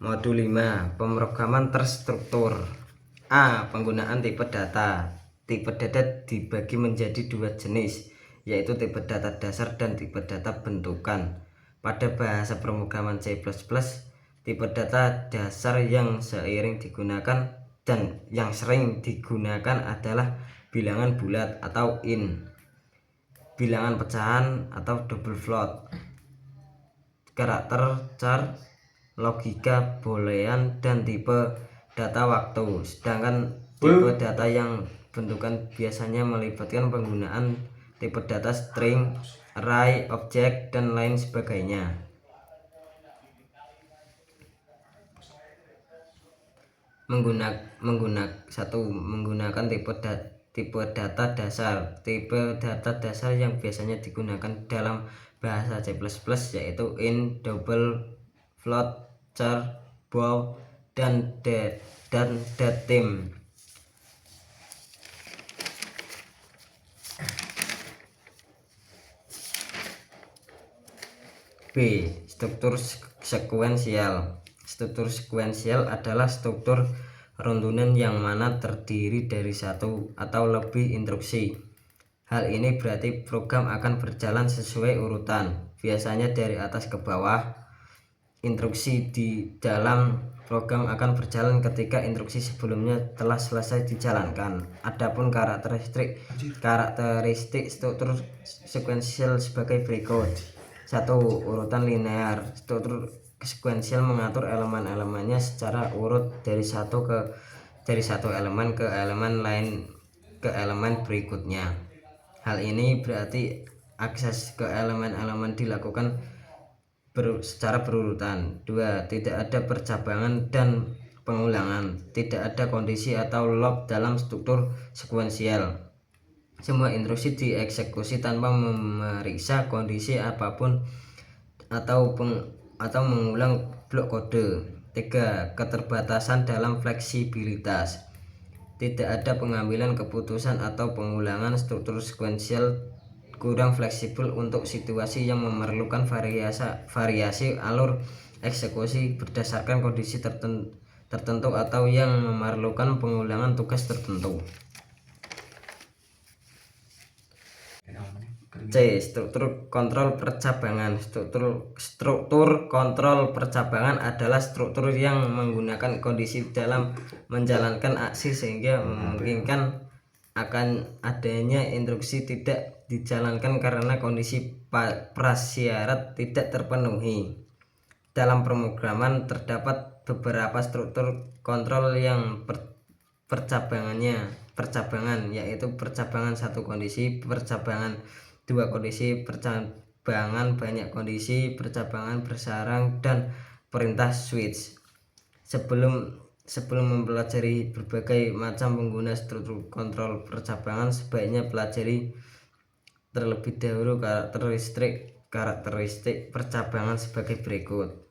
Modul 5. Pemrograman terstruktur. A. Penggunaan tipe data. Tipe data dibagi menjadi dua jenis, yaitu tipe data dasar dan tipe data bentukan. Pada bahasa pemrograman C++, tipe data dasar yang sering digunakan adalah bilangan bulat atau int, bilangan pecahan atau double float, karakter char, logika boolean, dan tipe data waktu. Sedangkan tipe data yang bentukan biasanya melibatkan penggunaan tipe data string, array, objek, dan lain sebagainya. Menggunakan tipe data dasar. Tipe data dasar yang biasanya digunakan dalam bahasa C++ yaitu int, double float, char, bool, dan datem. B. Struktur sekuensial. Struktur sekuensial adalah struktur runtunan yang mana terdiri dari satu atau lebih instruksi. Hal ini berarti program akan berjalan sesuai urutan, biasanya dari atas ke bawah. Instruksi di dalam program akan berjalan ketika instruksi sebelumnya telah selesai dijalankan. Adapun karakteristik struktur sekuensial sebagai berikut. 1. Urutan linear. Struktur sekuensial mengatur elemen-elemennya secara urut dari satu elemen ke elemen lain ke elemen berikutnya. Hal ini berarti akses ke elemen-elemen dilakukan secara berurutan. 2. Tidak ada percabangan dan pengulangan. Tidak ada kondisi atau loop dalam struktur sekuensial. Semua instruksi dieksekusi tanpa memeriksa kondisi apapun atau mengulang blok kode. 3. Keterbatasan dalam fleksibilitas. Tidak ada pengambilan keputusan atau pengulangan. Struktur sekuensial kurang fleksibel untuk situasi yang memerlukan variasi alur eksekusi berdasarkan kondisi tertentu atau yang memerlukan pengulangan tugas tertentu. C. Struktur kontrol percabangan. Struktur kontrol percabangan adalah struktur yang menggunakan kondisi dalam menjalankan aksi sehingga memungkinkan akan adanya instruksi tidak dijalankan karena kondisi prasyarat tidak terpenuhi. Dalam pemrograman terdapat beberapa struktur kontrol yang percabangan, yaitu percabangan satu kondisi, percabangan dua kondisi, percabangan banyak kondisi, percabangan bersarang, dan perintah switch. Sebelum mempelajari berbagai macam pengguna struktur kontrol percabangan, sebaiknya pelajari terlebih dahulu karakteristik percabangan sebagai berikut.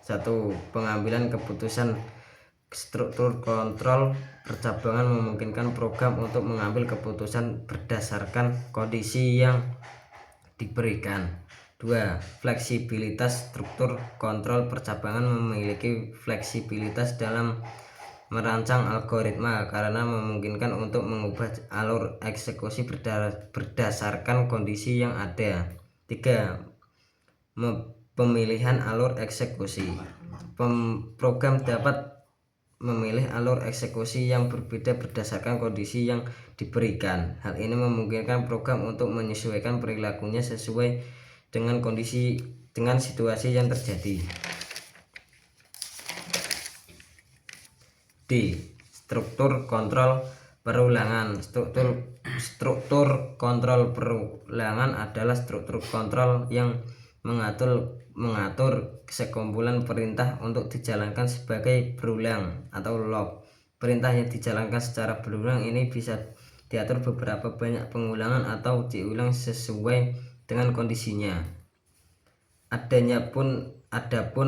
1. Pengambilan keputusan. Struktur kontrol percabangan memungkinkan program untuk mengambil keputusan berdasarkan kondisi yang diberikan. 2. Fleksibilitas. Struktur kontrol percabangan memiliki fleksibilitas dalam merancang algoritma karena memungkinkan untuk mengubah alur eksekusi berdasarkan kondisi yang ada. 3. Pemilihan alur eksekusi. Program dapat memilih alur eksekusi yang berbeda berdasarkan kondisi yang diberikan. Hal ini memungkinkan program untuk menyesuaikan perilakunya sesuai dengan situasi yang terjadi. D. Struktur kontrol perulangan. Struktur kontrol perulangan adalah struktur kontrol yang mengatur sekumpulan perintah untuk dijalankan sebagai berulang atau loop. Perintah yang dijalankan secara berulang ini bisa diatur beberapa banyak pengulangan atau diulang sesuai dengan kondisinya. Adapun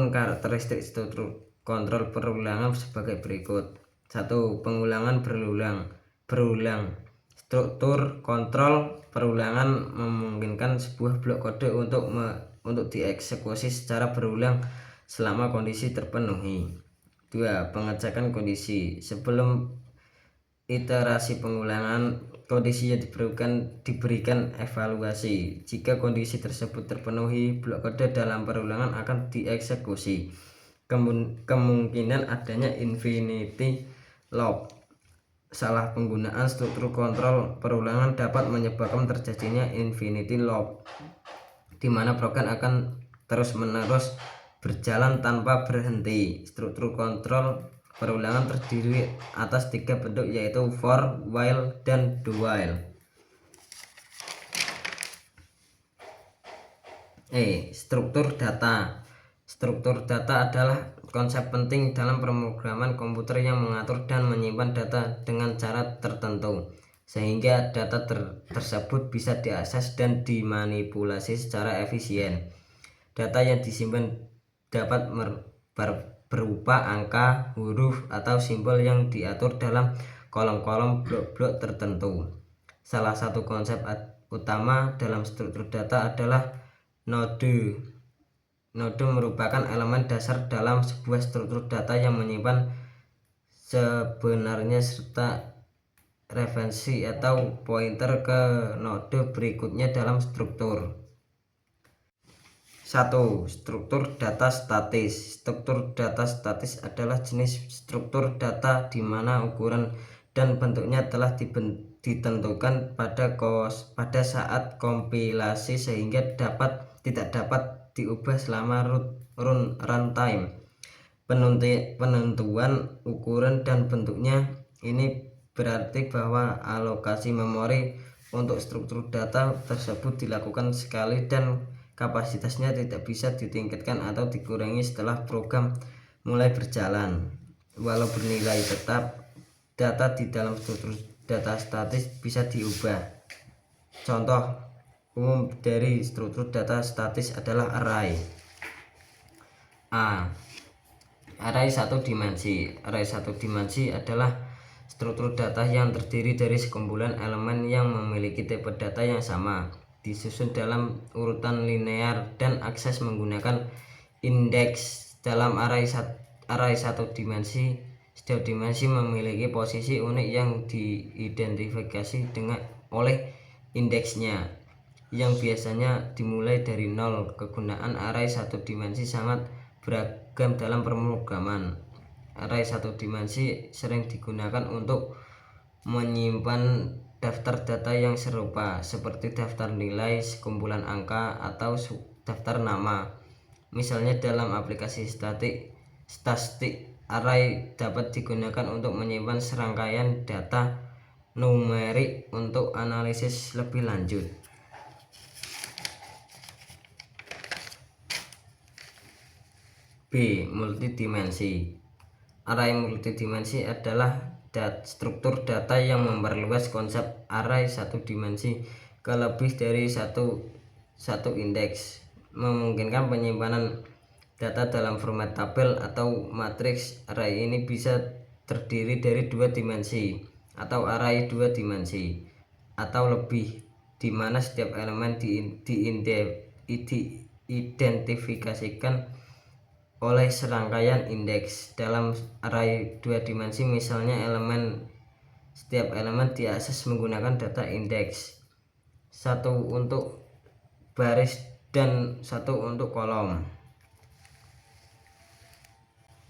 karakteristik struktur kontrol perulangan sebagai berikut. 1. Pengulangan berulang. Struktur kontrol perulangan memungkinkan sebuah blok kode untuk dieksekusi secara berulang selama kondisi terpenuhi. 2. Pengecekan kondisi. Sebelum iterasi pengulangan, kondisi yang diberikan evaluasi. Jika kondisi tersebut terpenuhi, blok kode dalam perulangan akan dieksekusi. Kemungkinan adanya infinity loop. Salah penggunaan struktur kontrol perulangan dapat menyebabkan terjadinya infinity loop, di mana program akan terus-menerus berjalan tanpa berhenti. Struktur kontrol perulangan terdiri atas 3 bentuk, yaitu for, while, dan do while. Struktur data. Struktur data adalah konsep penting dalam pemrograman komputer yang mengatur dan menyimpan data dengan cara tertentu, sehingga data tersebut bisa diakses dan dimanipulasi secara efisien. Data yang disimpan dapat berupa angka, huruf, atau simbol yang diatur dalam kolom-kolom blok-blok tertentu. Salah satu konsep utama dalam struktur data adalah node. Node merupakan elemen dasar dalam sebuah struktur data yang menyimpan sebenarnya serta referensi atau pointer ke node berikutnya dalam struktur. 1. Struktur data statis. Struktur data statis adalah jenis struktur data di mana ukuran dan bentuknya telah ditentukan pada saat kompilasi sehingga tidak dapat diubah selama runtime. Penentuan ukuran dan bentuknya ini berarti bahwa alokasi memori untuk struktur data tersebut dilakukan sekali dan kapasitasnya tidak bisa ditingkatkan atau dikurangi setelah program mulai berjalan. Walau bernilai tetap, data di dalam struktur data statis bisa diubah. Contoh umum dari struktur data statis adalah array. Array satu dimensi. Array satu dimensi adalah struktur data yang terdiri dari sekumpulan elemen yang memiliki tipe data yang sama, disusun dalam urutan linear dan akses menggunakan indeks. Dalam array satu dimensi, setiap dimensi memiliki posisi unik yang diidentifikasi oleh indeksnya, yang biasanya dimulai dari 0. Kegunaan array satu dimensi sangat beragam dalam pemrograman. Array satu dimensi sering digunakan untuk menyimpan daftar data yang serupa, seperti daftar nilai, sekumpulan angka, atau daftar nama. Misalnya dalam aplikasi statistik, array dapat digunakan untuk menyimpan serangkaian data numerik untuk analisis lebih lanjut. B. Multidimensi. Array multidimensi adalah struktur data yang memperluas konsep array satu dimensi ke lebih dari satu indeks, memungkinkan penyimpanan data dalam format tabel atau matriks. Array ini bisa terdiri dari 2 dimensi atau array 2 dimensi atau lebih, di mana setiap elemen diidentifikasikan oleh serangkaian indeks. Dalam array 2 dimensi misalnya setiap elemen diakses menggunakan data indeks, 1 untuk baris dan 1 untuk kolom.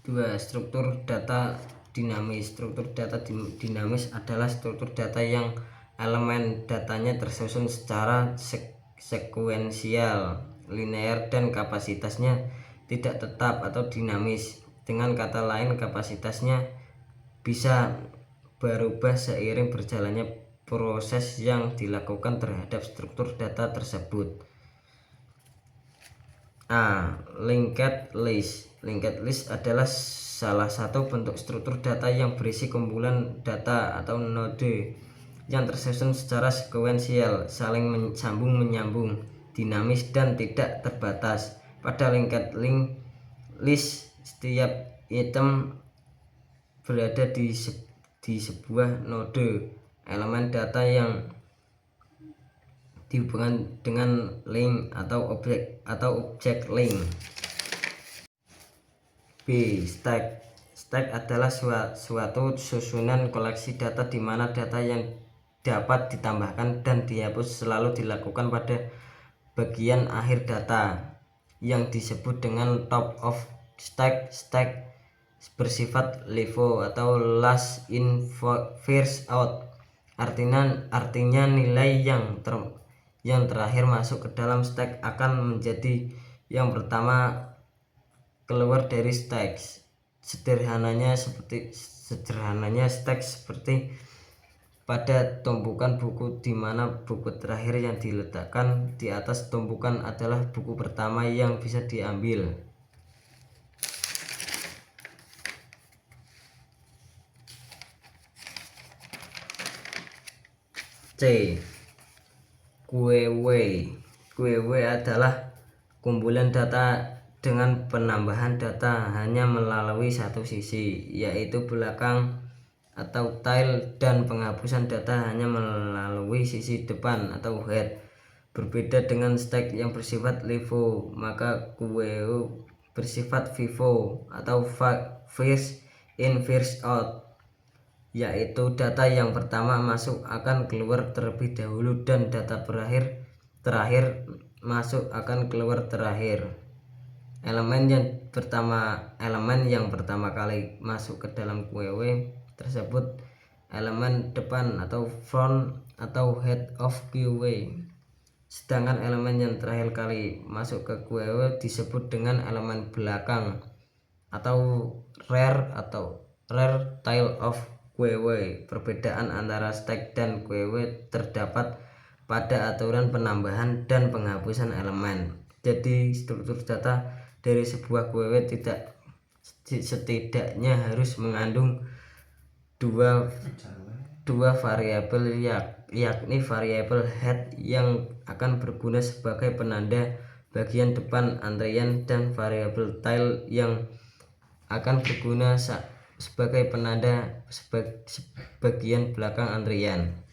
2. Struktur data dinamis. Struktur data dinamis adalah struktur data yang elemen datanya tersusun secara sekuensial, linear, dan kapasitasnya tidak tetap atau dinamis. Dengan kata lain, kapasitasnya bisa berubah seiring berjalannya proses yang dilakukan terhadap struktur data tersebut. Linked list. Linked list adalah salah satu bentuk struktur data yang berisi kumpulan data atau node yang tersusun secara sekuensial, saling menyambung, dinamis, dan tidak terbatas. Pada linked list, setiap item berada di sebuah node elemen data yang dihubungkan dengan link atau objek link. B. Stack. Stack adalah suatu susunan koleksi data di mana data yang dapat ditambahkan dan dihapus selalu dilakukan pada bagian akhir data yang disebut dengan top of stack. Stack bersifat LIFO atau last in first out. Artinya nilai yang terakhir masuk ke dalam stack akan menjadi yang pertama keluar dari stack. Sederhananya stack seperti pada tumpukan buku di mana buku terakhir yang diletakkan di atas tumpukan adalah buku pertama yang bisa diambil. C. Queue adalah kumpulan data dengan penambahan data hanya melalui satu sisi, yaitu belakang atau tail, dan penghapusan data hanya melalui sisi depan atau head. Berbeda dengan stack yang bersifat LIFO, maka queue bersifat FIFO atau first in first out, yaitu data yang pertama masuk akan keluar terlebih dahulu dan data terakhir masuk akan keluar terakhir. Elemen yang pertama kali masuk ke dalam queue tersebut elemen depan atau front atau head of queue. Sedangkan elemen yang terakhir kali masuk ke queue disebut dengan elemen belakang atau rear tail of queue. Perbedaan antara stack dan queue terdapat pada aturan penambahan dan penghapusan elemen. Jadi struktur data dari sebuah queue setidaknya harus mengandung dua variabel, yakni variabel head yang akan berguna sebagai penanda bagian depan antrian dan variabel tail yang akan berguna sebagai penanda bagian belakang antrian.